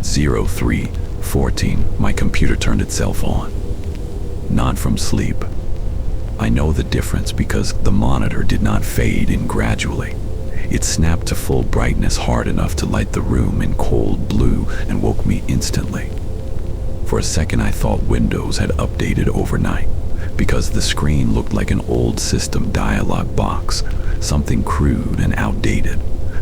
At 03:14, my computer turned itself on. Not from sleep. I know the difference because the monitor did not fade in gradually. It snapped to full brightness hard enough to light the room in cold blue and woke me instantly. For a second I thought Windows had updated overnight, because the screen looked like an old system dialog box, something crude and outdated,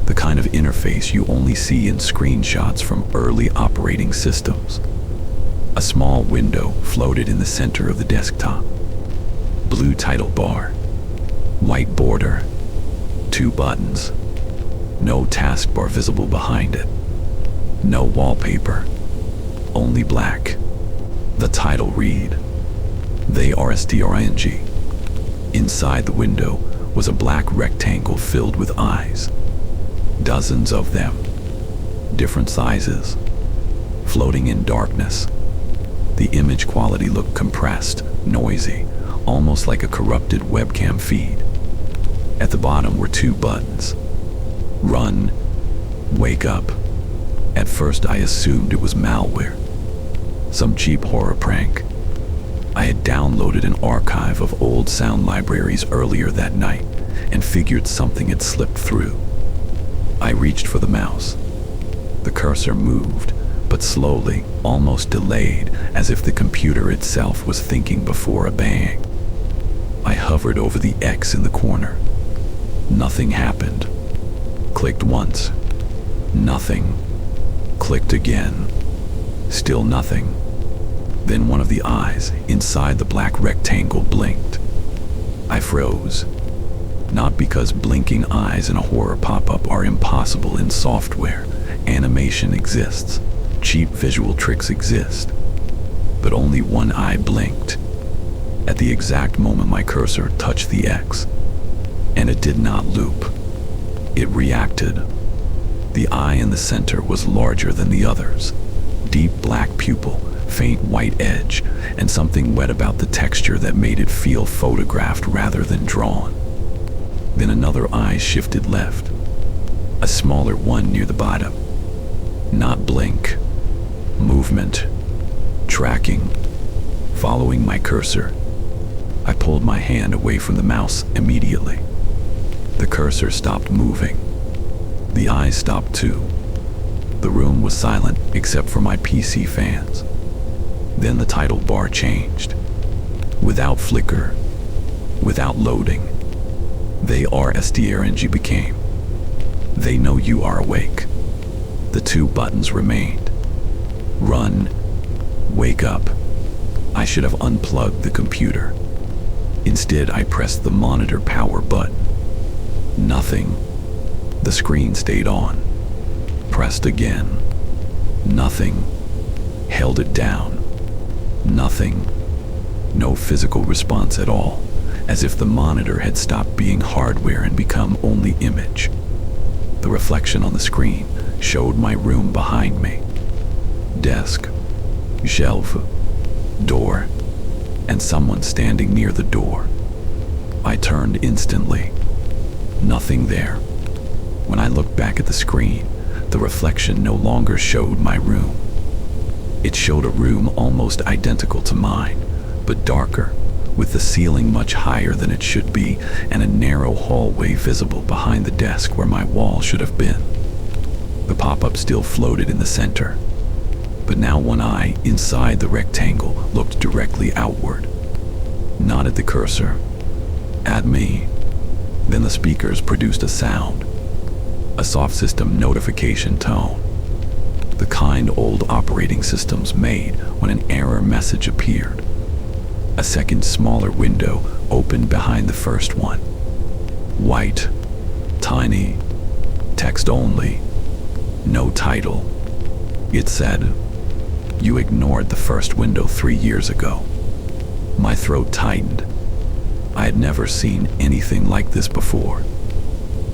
the kind of interface you only see in screenshots from early operating systems. A small window floated in the center of the desktop. Blue title bar, white border, 2 buttons, no taskbar visible behind it, no wallpaper, only black. The title read, "They are STRING." Inside the window was a black rectangle filled with eyes, dozens of them, different sizes, floating in darkness. The image quality looked compressed, noisy, almost like a corrupted webcam feed. At the bottom were 2 buttons. Run, wake up. At first I assumed it was malware, some cheap horror prank. I had downloaded an archive of old sound libraries earlier that night and figured something had slipped through. I reached for the mouse. The cursor moved, but slowly, almost delayed, as if the computer itself was thinking before a bang. I hovered over the X in the corner. Nothing happened. Clicked once. Nothing. Clicked again. Still nothing. Then one of the eyes inside the black rectangle blinked. I froze. Not because blinking eyes in a horror pop-up are impossible in software. Animation exists. Cheap visual tricks exist. But only one eye blinked. At the exact moment my cursor touched the X. And it did not loop. It reacted. The eye in the center was larger than the others. Deep black pupil, faint white edge, and something wet about the texture that made it feel photographed rather than drawn. Then another eye shifted left. A smaller one near the bottom. Not blink. Movement. Tracking. Following my cursor. I pulled my hand away from the mouse immediately. The cursor stopped moving. The eyes stopped too. The room was silent except for my PC fans. Then the title bar changed. Without flicker, without loading. They are STRNG became. They know you are awake. The 2 buttons remained. Run, wake up. I should have unplugged the computer. Instead, I pressed the monitor power button. Nothing. The screen stayed on. Pressed again. Nothing. Held it down. Nothing. No physical response at all, as if the monitor had stopped being hardware and become only image. The reflection on the screen showed my room behind me. Desk, shelf, door, and someone standing near the door. I turned instantly. Nothing there. When I looked back at the screen, the reflection no longer showed my room. It showed a room almost identical to mine, but darker, with the ceiling much higher than it should be and a narrow hallway visible behind the desk where my wall should have been. The pop-up still floated in the center, but now one eye inside the rectangle looked directly outward. Not at the cursor, at me. Then the speakers produced a sound, a soft system notification tone, the kind old operating systems made when an error message appeared. A second smaller window opened behind the first one. White, tiny, text only, no title. It said, "You ignored the first window 3 years ago." My throat tightened. I had never seen anything like this before.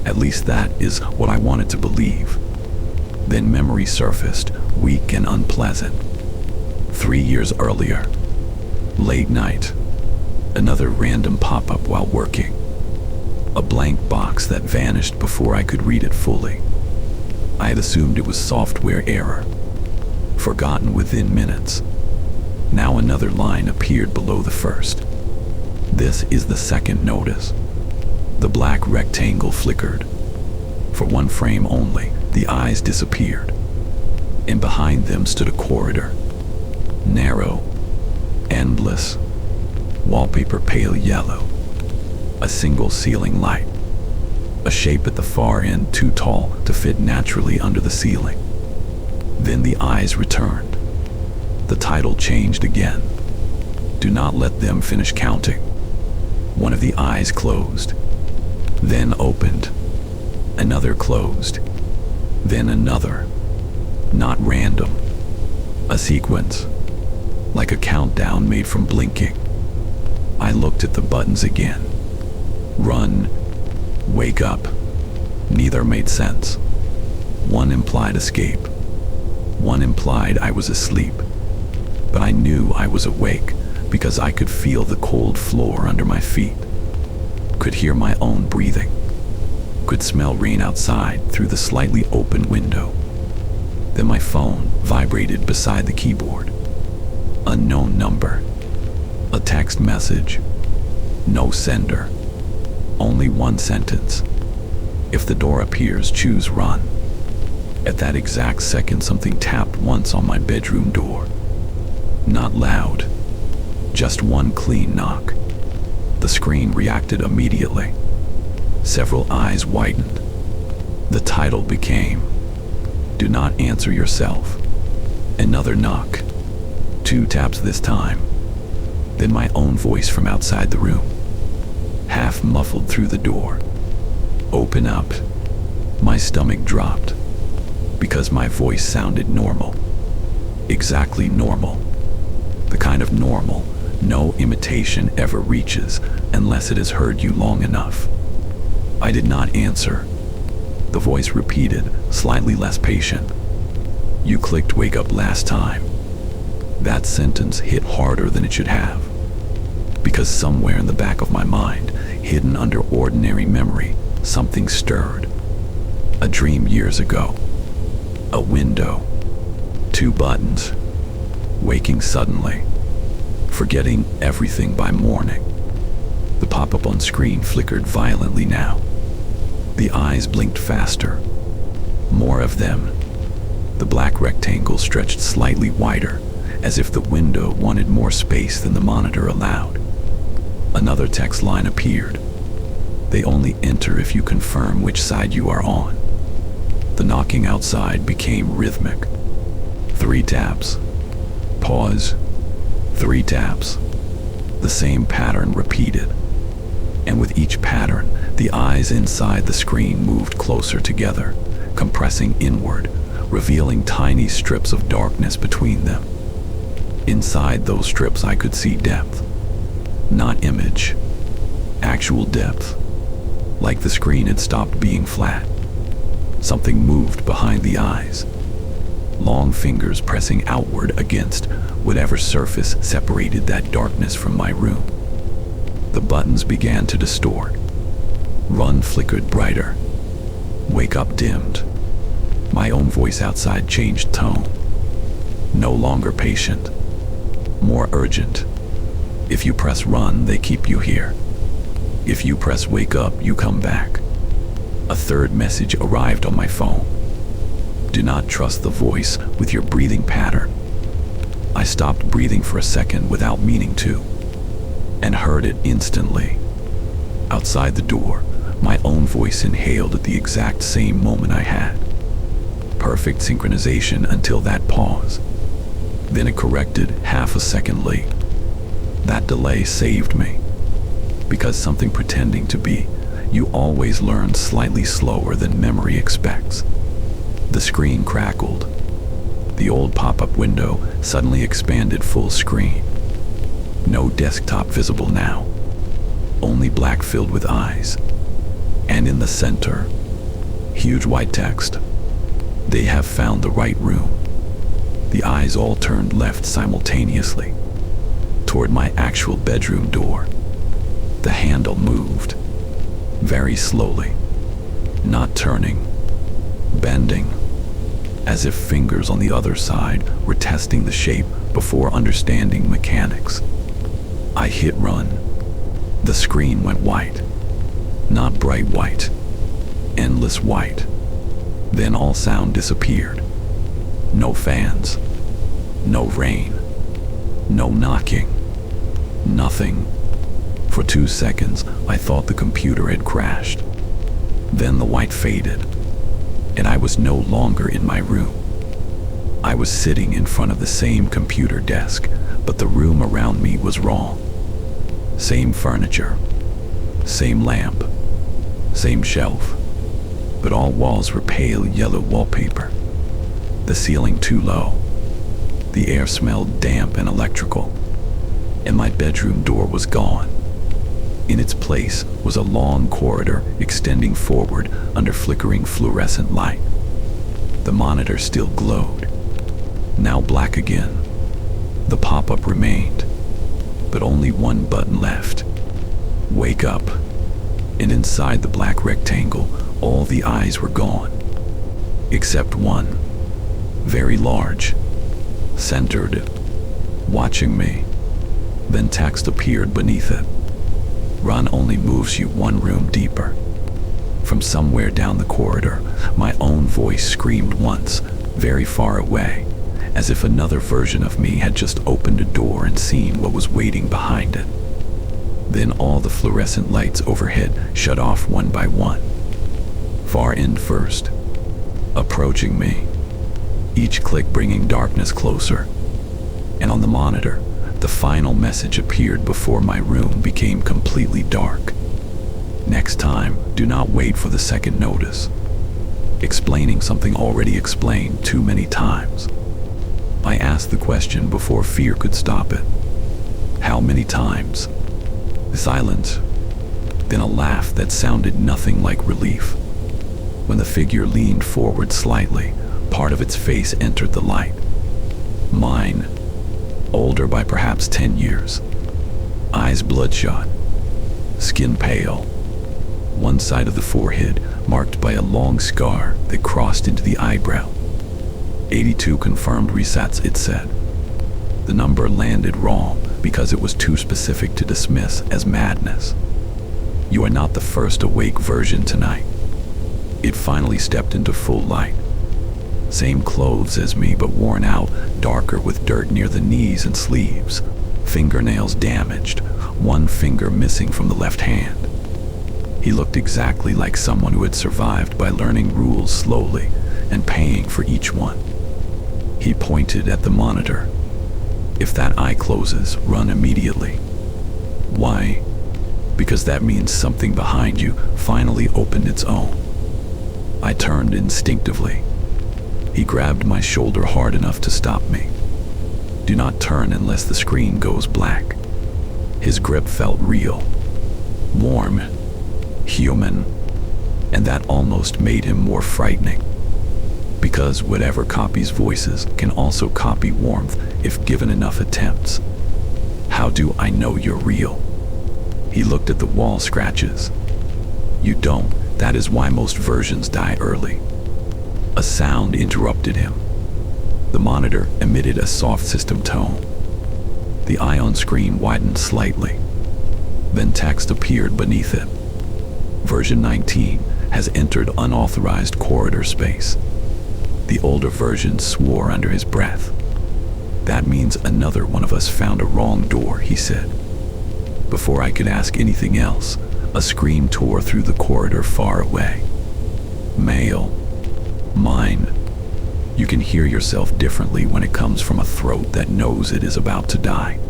At least that is what I wanted to believe. Then memory surfaced, weak and unpleasant. 3 years earlier. Late night. Another random pop-up while working. A blank box that vanished before I could read it fully. I had assumed it was software error. forgotten within minutes. Now another line appeared below the first. This is the second notice. The black rectangle flickered. For one frame only, the eyes disappeared, and behind them stood a corridor. Narrow, endless, wallpaper pale yellow. A single ceiling light. A shape at the far end too tall to fit naturally under the ceiling. Then the eyes returned. The title changed again. Do not let them finish counting. One of the eyes closed, then opened. Another closed, then another. Not random. A sequence, like a countdown made from blinking. I looked at the buttons again. Run, wake up. Neither made sense. One implied escape. One implied I was asleep. But I knew I was awake because I could feel the cold floor under my feet. Could hear my own breathing. Could smell rain outside through the slightly open window. Then my phone vibrated beside the keyboard. Unknown number. A text message. No sender. Only one sentence. If the door appears, choose run. At that exact second, something tapped once on my bedroom door. Not loud. Just one clean knock. The screen reacted immediately. Several eyes widened. The title became, "Do not answer yourself." Another knock. 2 taps this time. Then my own voice from outside the room, half muffled through the door. "Open up." My stomach dropped because my voice sounded normal. Exactly normal. The kind of normal no imitation ever reaches unless it has heard you long enough. I did not answer. The voice repeated, slightly less patient. "You clicked wake up last time." That sentence hit harder than it should have. Because somewhere in the back of my mind, hidden under ordinary memory, something stirred. A dream years ago. A window. 2 buttons. Waking suddenly. Forgetting everything by morning. The pop-up on screen flickered violently now. The eyes blinked faster. More of them. The black rectangle stretched slightly wider, as if the window wanted more space than the monitor allowed. Another text line appeared. They only enter if you confirm which side you are on. The knocking outside became rhythmic. 3 taps. Pause. 3 taps. The same pattern repeated. And with each pattern, the eyes inside the screen moved closer together, compressing inward, revealing tiny strips of darkness between them. Inside those strips I could see depth. Not image. Actual depth. Like the screen had stopped being flat. Something moved behind the eyes. Long fingers pressing outward against whatever surface separated that darkness from my room. The buttons began to distort. Run flickered brighter. Wake up dimmed. My own voice outside changed tone. No longer patient. More urgent. If you press run, they keep you here. If you press wake up, you come back. A third message arrived on my phone. Do not trust the voice with your breathing pattern. I stopped breathing for a second without meaning to, and heard it instantly. Outside the door, my own voice inhaled at the exact same moment I had. Perfect synchronization until that pause. Then it corrected half a second late. That delay saved me. Because something pretending to be, you always learn slightly slower than memory expects. The screen crackled. The old pop-up window suddenly expanded full screen. No desktop visible now. Only black filled with eyes. And in the center, huge white text. They have found the right room. The eyes all turned left simultaneously, toward my actual bedroom door. The handle moved, very slowly, not turning, bending, as if fingers on the other side were testing the shape before understanding mechanics. I hit run. The screen went white. Not bright white. Endless white. Then all sound disappeared. No fans. No rain. No knocking. Nothing. For 2 seconds, I thought the computer had crashed. Then the white faded, and I was no longer in my room. I was sitting in front of the same computer desk, but the room around me was wrong. Same furniture, same lamp, same shelf, but all walls were pale yellow wallpaper. The ceiling too low. The air smelled damp and electrical, and my bedroom door was gone. In its place was a long corridor extending forward under flickering fluorescent light. The monitor still glowed, now black again. The pop-up remained, but only one button left. Wake up. And inside the black rectangle, all the eyes were gone, except one, very large, centered, watching me. Then text appeared beneath it. Run only moves you one room deeper. From somewhere down the corridor, my own voice screamed once, very far away, as if another version of me had just opened a door and seen what was waiting behind it. Then all the fluorescent lights overhead shut off one by one. Far end first, approaching me, each click bringing darkness closer. And on the monitor, the final message appeared before my room became completely dark. Next time, do not wait for the second notice. Explaining something already explained too many times. I asked the question before fear could stop it. How many times? Silence. Then a laugh that sounded nothing like relief. When the figure leaned forward slightly, part of its face entered the light. Mine. Older by perhaps 10 years. Eyes bloodshot. Skin pale. One side of the forehead marked by a long scar that crossed into the eyebrow. 82 confirmed resets, it said. The number landed wrong because it was too specific to dismiss as madness. You are not the first awake version tonight. It finally stepped into full light. Same clothes as me, but worn out, darker with dirt near the knees and sleeves. Fingernails damaged, one finger missing from the left hand. He looked exactly like someone who had survived by learning rules slowly and paying for each one. He pointed at the monitor. If that eye closes, run immediately. Why? Because that means something behind you finally opened its own. I turned instinctively. He grabbed my shoulder hard enough to stop me. Do not turn unless the screen goes black. His grip felt real, warm, human, and that almost made him more frightening. Because whatever copies voices can also copy warmth if given enough attempts. How do I know you're real? He looked at the wall scratches. You don't. That is why most versions die early. A sound interrupted him. The monitor emitted a soft system tone. The eye on screen widened slightly. Then text appeared beneath it. Version 19 has entered unauthorized corridor space. The older version swore under his breath. That means another one of us found a wrong door, he said. Before I could ask anything else, a scream tore through the corridor far away. Male. Mine. You can hear yourself differently when it comes from a throat that knows it is about to die.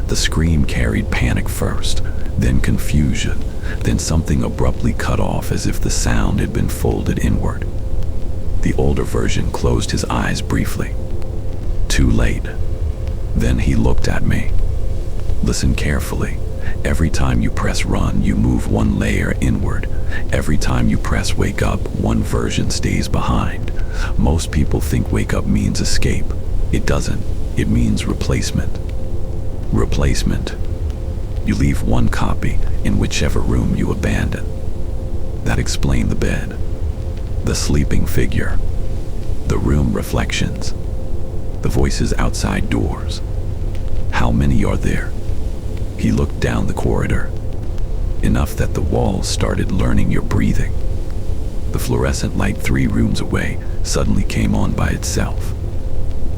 The scream carried panic first, then confusion, then something abruptly cut off as if the sound had been folded inward. The older version closed his eyes briefly. Too late. Then he looked at me. Listen carefully. Every time you press run, you move one layer inward. Every time you press wake up, one version stays behind. Most people think wake up means escape. It doesn't. It means replacement. Replacement. You leave one copy in whichever room you abandon. That explained the bed. The sleeping figure. The room reflections. The voices outside doors. How many are there? He looked down the corridor. Enough that the walls started learning your breathing. The fluorescent light 3 rooms away suddenly came on by itself.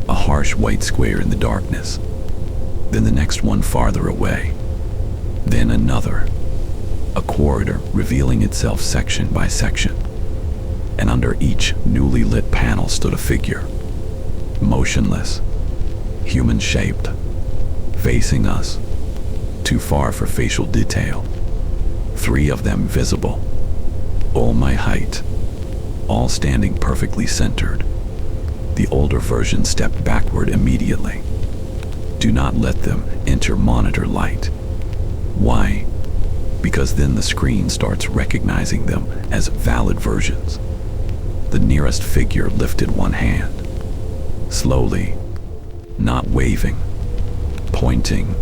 A harsh white square in the darkness. Then the next one farther away. Then another. A corridor revealing itself section by section. And under each newly lit panel stood a figure. Motionless. Human-shaped. Facing us. Too far for facial detail. 3 of them visible. All my height. All standing perfectly centered. The older version stepped backward immediately. Do not let them enter monitor light. Why? Because then the screen starts recognizing them as valid versions. The nearest figure lifted one hand. Slowly. Not waving. Pointing.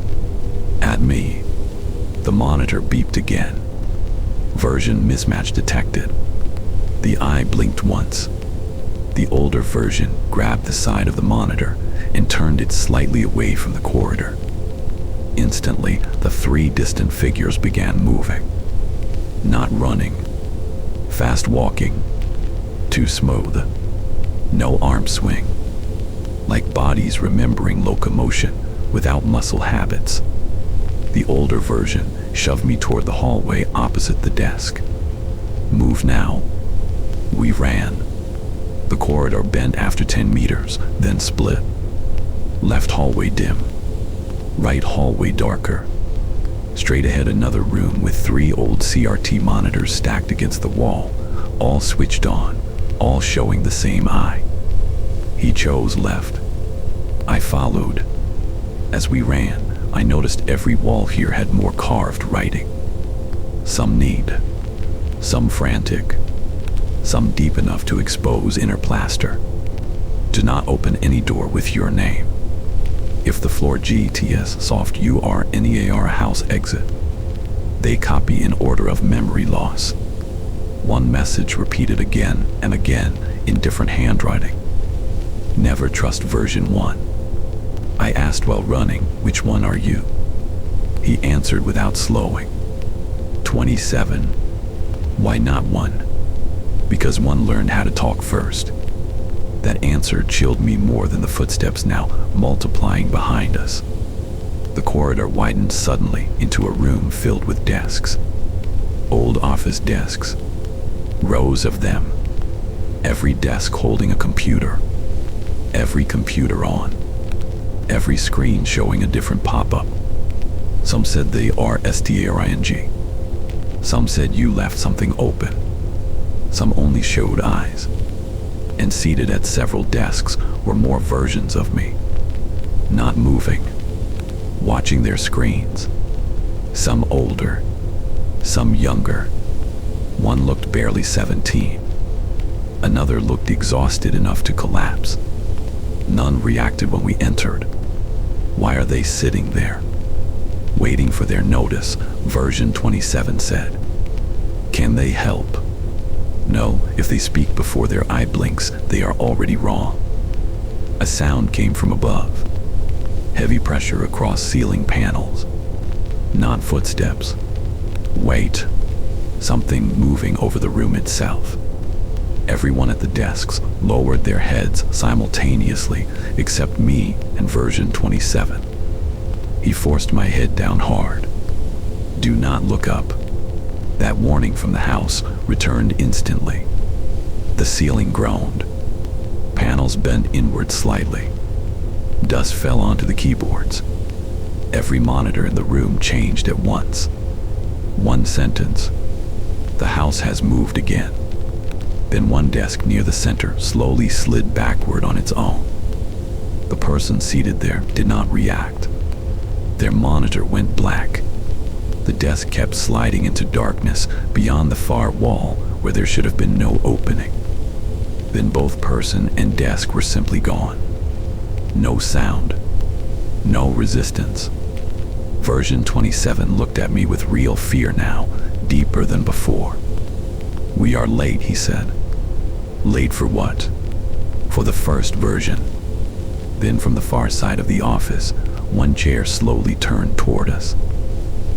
At me. The monitor beeped again. Version mismatch detected. The eye blinked once. The older version grabbed the side of the monitor and turned it slightly away from the corridor. Instantly, the 3 distant figures began moving. Not running. Fast walking. Too smooth. No arm swing. Like bodies remembering locomotion without muscle habits. The older version shoved me toward the hallway opposite the desk. Move now. We ran. The corridor bent after 10 meters, then split. Left hallway dim. Right hallway darker. Straight ahead another room with 3 old CRT monitors stacked against the wall, all switched on, all showing the same eye. He chose left. I followed. As we ran, I noticed every wall here had more carved writing. Some neat, some frantic, some deep enough to expose inner plaster. Do not open any door with your name. If the floor GTS soft URNEAR house exit. They copy in order of memory loss. One message repeated again and again in different handwriting. Never trust version 1. I asked while running, which one are you? He answered without slowing. 27. Why not 1? Because 1 learned how to talk first. That answer chilled me more than the footsteps now multiplying behind us. The corridor widened suddenly into a room filled with desks. Old office desks. Rows of them. Every desk holding a computer. Every computer on. Every screen showing a different pop-up. Some said they are STARING. Some said you left something open. Some only showed eyes. And seated at several desks were more versions of me. Not moving. Watching their screens. Some older. Some younger. One looked barely 17. Another looked exhausted enough to collapse. None reacted when we entered. Why are they sitting there? Waiting for their notice, version 27 said. Can they help? No, if they speak before their eye blinks, they are already wrong. A sound came from above. Heavy pressure across ceiling panels. Not footsteps. Wait. Something moving over the room itself. Everyone at the desks lowered their heads simultaneously, except me and version 27. He forced my head down hard. Do not look up. That warning from the house returned instantly. The ceiling groaned. Panels bent inward slightly. Dust fell onto the keyboards. Every monitor in the room changed at once. One sentence. The house has moved again. Then one desk near the center slowly slid backward on its own. The person seated there did not react. Their monitor went black. The desk kept sliding into darkness beyond the far wall where there should have been no opening. Then both person and desk were simply gone. No sound. No resistance. Version 27 looked at me with real fear now, deeper than before. We are late, he said. Late for what? for the first version. Then from the far side of the office, one chair slowly turned toward us.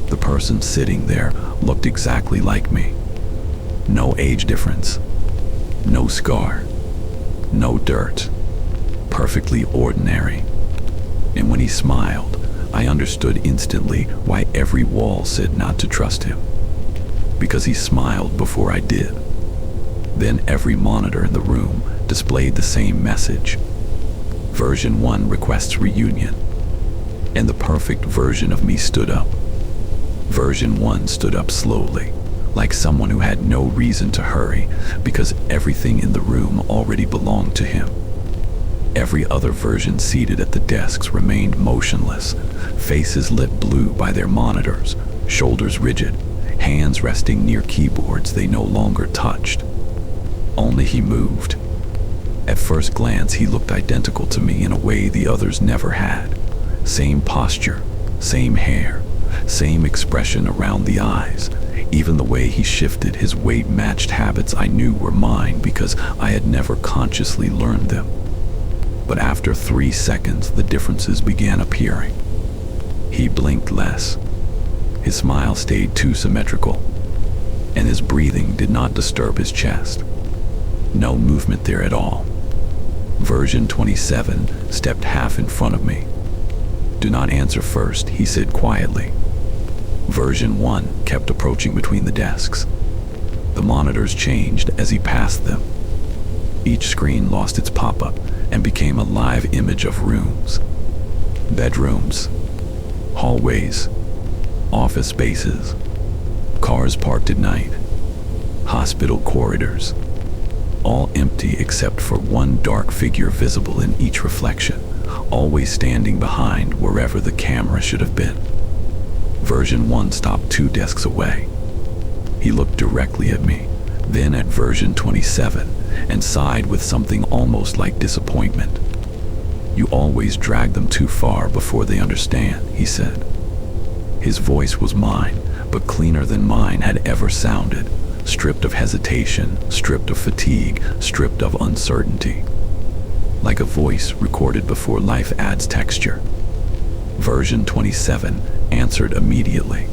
The person sitting there looked exactly like me. No age difference, no scar, no dirt, perfectly ordinary. And when he smiled, I understood instantly why every wall said not to trust him. Because he smiled before I did. Then every monitor in the room displayed the same message. Version 1 requests reunion. And the perfect version of me stood up. Version 1 stood up slowly, like someone who had no reason to hurry because everything in the room already belonged to him. Every other version seated at the desks remained motionless, faces lit blue by their monitors, shoulders rigid, hands resting near keyboards they no longer touched. Only he moved. At first glance, he looked identical to me in a way the others never had. Same posture, same hair, same expression around the eyes. Even the way he shifted his weight matched habits I knew were mine because I had never consciously learned them. But after 3 seconds, the differences began appearing. He blinked less. His smile stayed too symmetrical, and his breathing did not disturb his chest. No movement there at all. Version 27 stepped half in front of me. "Do not answer first," he said quietly. Version 1 kept approaching between the desks. The monitors changed as he passed them. Each screen lost its pop-up and became a live image of rooms. Bedrooms, hallways, office spaces, cars parked at night, hospital corridors, all empty except for one dark figure visible in each reflection, always standing behind wherever the camera should have been. Version 1 stopped 2 desks away. He looked directly at me, then at version 27, and sighed with something almost like disappointment. "You always drag them too far before they understand," he said. His voice was mine, but cleaner than mine had ever sounded, stripped of hesitation, stripped of fatigue, stripped of uncertainty. Like a voice recorded before life adds texture. Version 27 answered immediately.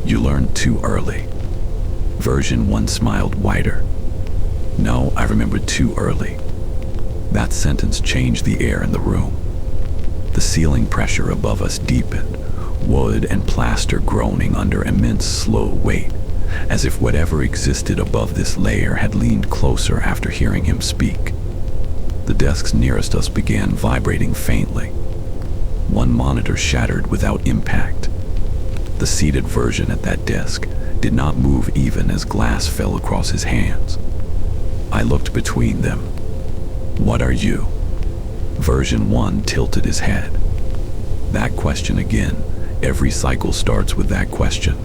"You learned too early." Version 1 smiled wider. "No, I remembered too early." That sentence changed the air in the room. The ceiling pressure above us deepened, wood and plaster groaning under immense slow weight, as if whatever existed above this layer had leaned closer after hearing him speak. The desks nearest us began vibrating faintly. One monitor shattered without impact. The seated version at that desk did not move even as glass fell across his hands. I looked between them. "What are you?" Version 1 tilted his head. That question again. Every cycle starts with that question.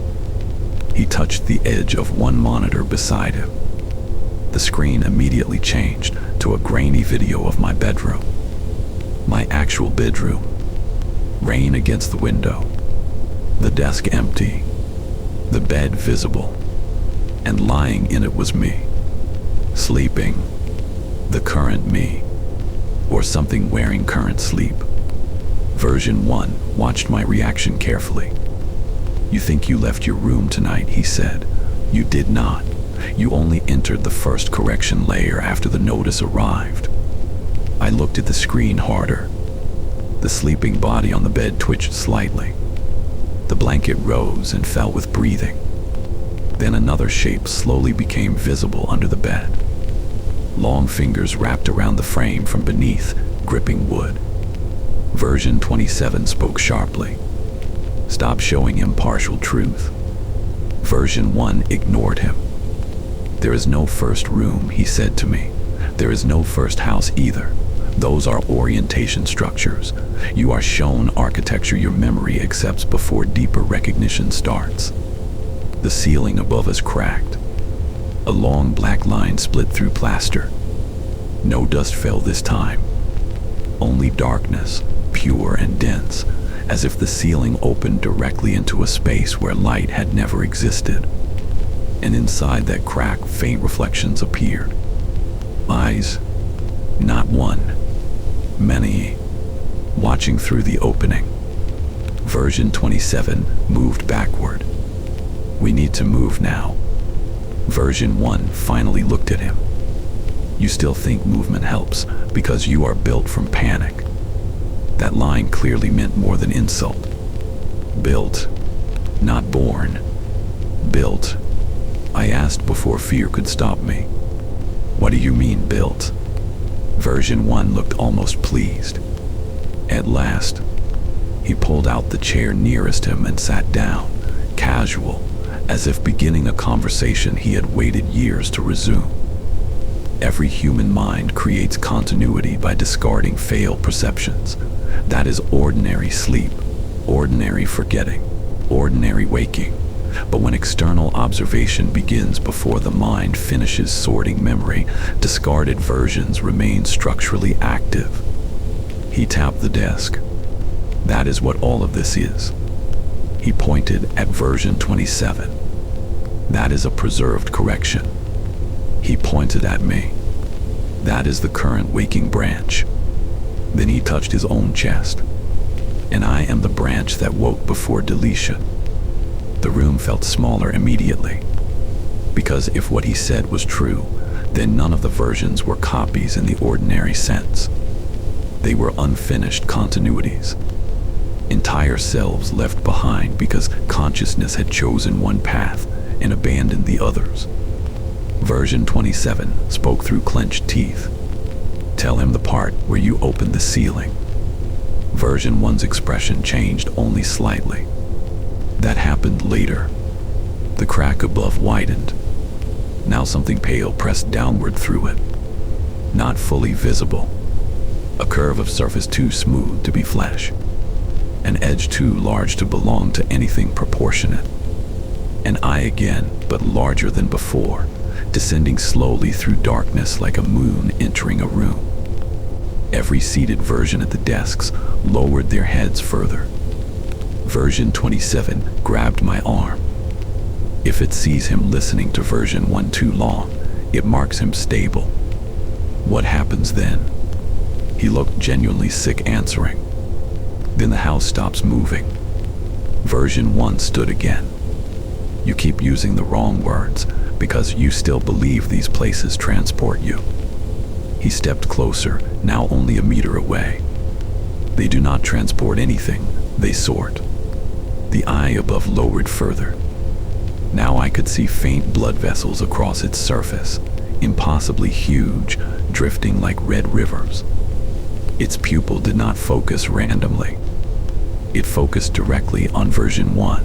He touched the edge of one monitor beside him. The screen immediately changed to a grainy video of my bedroom. My actual bedroom. Rain against the window. The desk empty. The bed visible. And lying in it was me. Sleeping. The current me. Or something wearing current sleep. Version 1 watched my reaction carefully. "You think you left your room tonight," he said. "You did not. You only entered the first correction layer after the notice arrived." I looked at the screen harder. The sleeping body on the bed twitched slightly. The blanket rose and fell with breathing. Then another shape slowly became visible under the bed. Long fingers wrapped around the frame from beneath, gripping wood. Version 27 spoke sharply. "Stop showing him partial truth." Version 1 ignored him. "There is no first room," he said to me. "There is no first house either. Those are orientation structures. You are shown architecture your memory accepts before deeper recognition starts." The ceiling above us cracked. A long black line split through plaster. No dust fell this time. Only darkness, pure and dense, as if the ceiling opened directly into a space where light had never existed. And inside that crack, faint reflections appeared. Eyes, Not one. Many. Watching through the opening. Version 27 moved backward. We need to move now. Version 1 finally looked at him. You still think movement helps because you are built from panic. That line clearly meant more than insult. Built, not born. Built. I asked before fear could stop me. What do you mean, built? Version 1 looked almost pleased. At last, he pulled out the chair nearest him and sat down, casual, as if beginning a conversation he had waited years to resume. Every human mind creates continuity by discarding failed perceptions. That is ordinary sleep, ordinary forgetting, ordinary waking. But when external observation begins before the mind finishes sorting memory, discarded versions remain structurally active. He tapped the desk. That is what all of this is. He pointed at version 27. That is a preserved correction. He pointed at me. That is the current waking branch. Then he touched his own chest. And I am the branch that woke before deletion. The room felt smaller immediately. Because if what he said was true, then none of the versions were copies in the ordinary sense. They were unfinished continuities. Entire selves left behind because consciousness had chosen one path and abandoned the others. Version 27 spoke through clenched teeth. Tell him the part where you opened the ceiling. Version 1's expression changed only slightly. That happened later. The crack above widened. Now something pale pressed downward through it. Not fully visible. A curve of surface too smooth to be flesh. An edge too large to belong to anything proportionate. An eye again, but larger than before, descending slowly through darkness like a moon entering a room. Every seated version at the desks lowered their heads further. Version 27 grabbed my arm. If it sees him listening to version 1 too long, it marks him stable. What happens then? He looked genuinely sick, answering. Then the house stops moving. Version 1 stood again. You keep using the wrong words because you still believe these places transport you. He stepped closer, now only a meter away. They do not transport anything, they sort. The eye above lowered further. Now I could see faint blood vessels across its surface, impossibly huge, drifting like red rivers. Its pupil did not focus randomly. It focused directly on version 1.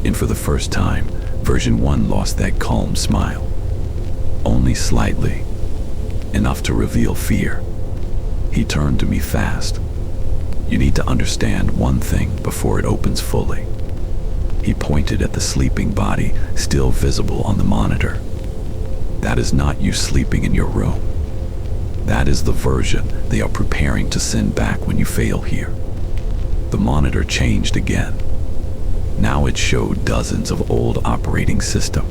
And for the first time, version 1 lost that calm smile. Only slightly. Enough to reveal fear. He turned to me fast. You need to understand one thing before it opens fully. He pointed at the sleeping body still visible on the monitor. That is not you sleeping in your room. That is the version they are preparing to send back when you fail here. The monitor changed again. Now it showed dozens of old operating system,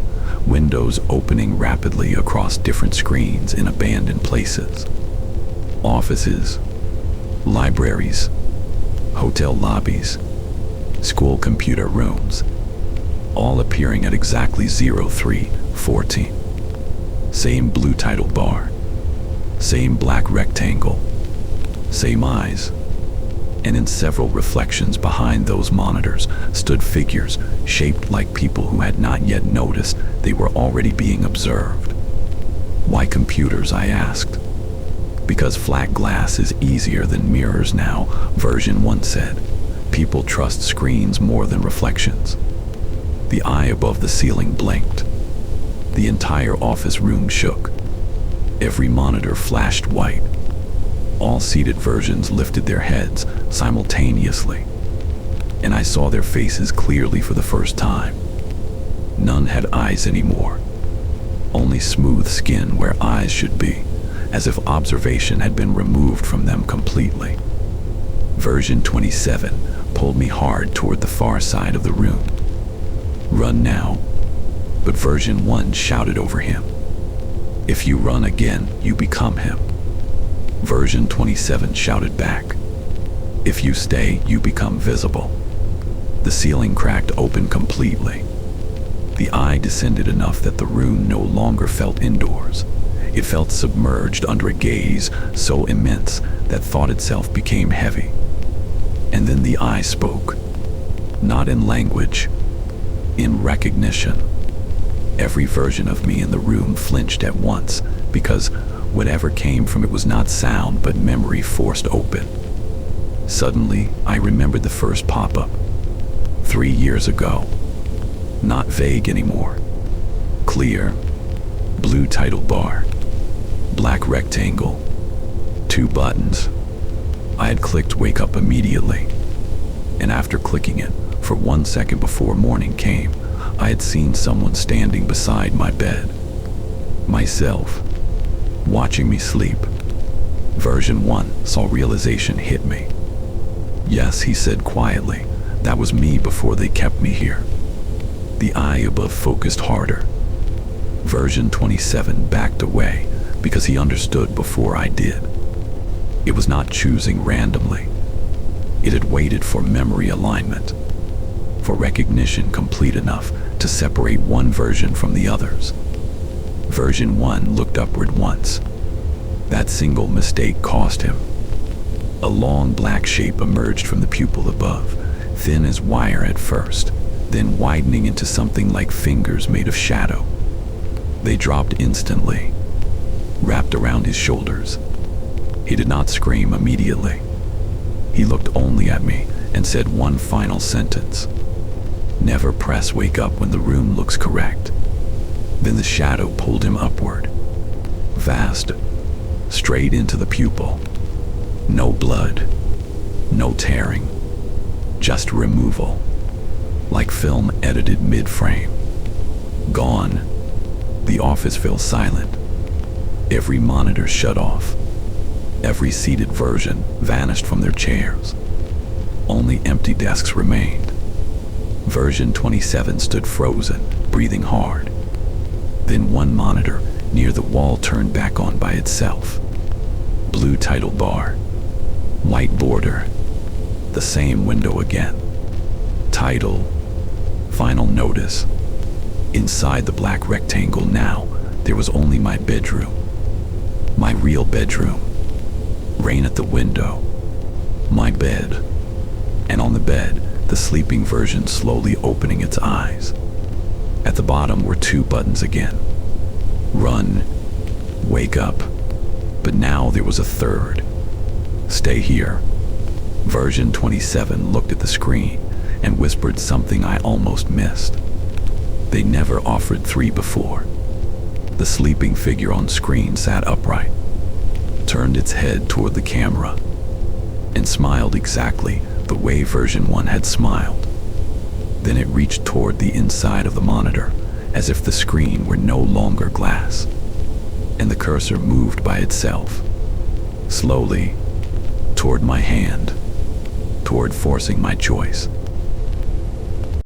windows opening rapidly across different screens in abandoned places. Offices, libraries, hotel lobbies, school computer rooms, all appearing at exactly 03:14. Same blue title bar, same black rectangle, same eyes. And in several reflections behind those monitors stood figures shaped like people who had not yet noticed they were already being observed. Why computers, I asked. Because flat glass is easier than mirrors now, version 1 said. People trust screens more than reflections. The eye above the ceiling blinked. The entire office room shook. Every monitor flashed white. All seated versions lifted their heads simultaneously, and I saw their faces clearly for the first time. None had eyes anymore, only smooth skin where eyes should be, as if observation had been removed from them completely. Version 27 pulled me hard toward the far side of the room. Run now, but version 1 shouted over him. If you run again, you become him. Version 27 shouted back. If you stay, you become visible. The ceiling cracked open completely. The eye descended enough that the room no longer felt indoors. It felt submerged under a gaze so immense that thought itself became heavy. And then the eye spoke. Not in language, in recognition. Every version of me in the room flinched at once, because whatever came from it was not sound but memory forced open. Suddenly, I remembered the first pop-up. 3 years ago. Not vague anymore. Clear. Blue title bar. Black rectangle. 2 buttons. I had clicked wake up immediately. And after clicking it, for 1 second before morning came, I had seen someone standing beside my bed. Myself. Watching me sleep. Version 1 saw realization hit me. Yes, he said quietly, that was me before they kept me here. The eye above focused harder. Version 27 backed away because he understood before I did. It was not choosing randomly. It had waited for memory alignment, for recognition complete enough to separate one version from the others. Version 1 looked upward once. That single mistake cost him. A long black shape emerged from the pupil above, thin as wire at first, then widening into something like fingers made of shadow. They dropped instantly, wrapped around his shoulders. He did not scream immediately. He looked only at me and said one final sentence. Never press wake up when the room looks correct. Then the shadow pulled him upward. Vast, straight into the pupil. No blood, no tearing, just removal, like film edited mid-frame. Gone. The office fell silent. Every monitor shut off. Every seated version vanished from their chairs. Only empty desks remained. Version 27 stood frozen, breathing hard. Then one monitor near the wall turned back on by itself. Blue title bar. White border. The same window again. Title. Final notice. Inside the black rectangle now, there was only my bedroom. My real bedroom. Rain at the window. My bed. And on the bed, the sleeping version slowly opening its eyes. At the bottom were 2 buttons again. Run. Wake up. But now there was a third. Stay here. Version 27 looked at the screen and whispered something I almost missed. They never offered 3 before. The sleeping figure on screen sat upright, turned its head toward the camera, and smiled exactly the way version 1 had smiled. Then it reached toward the inside of the monitor, as if the screen were no longer glass, and the cursor moved by itself, slowly, toward my hand, toward forcing my choice.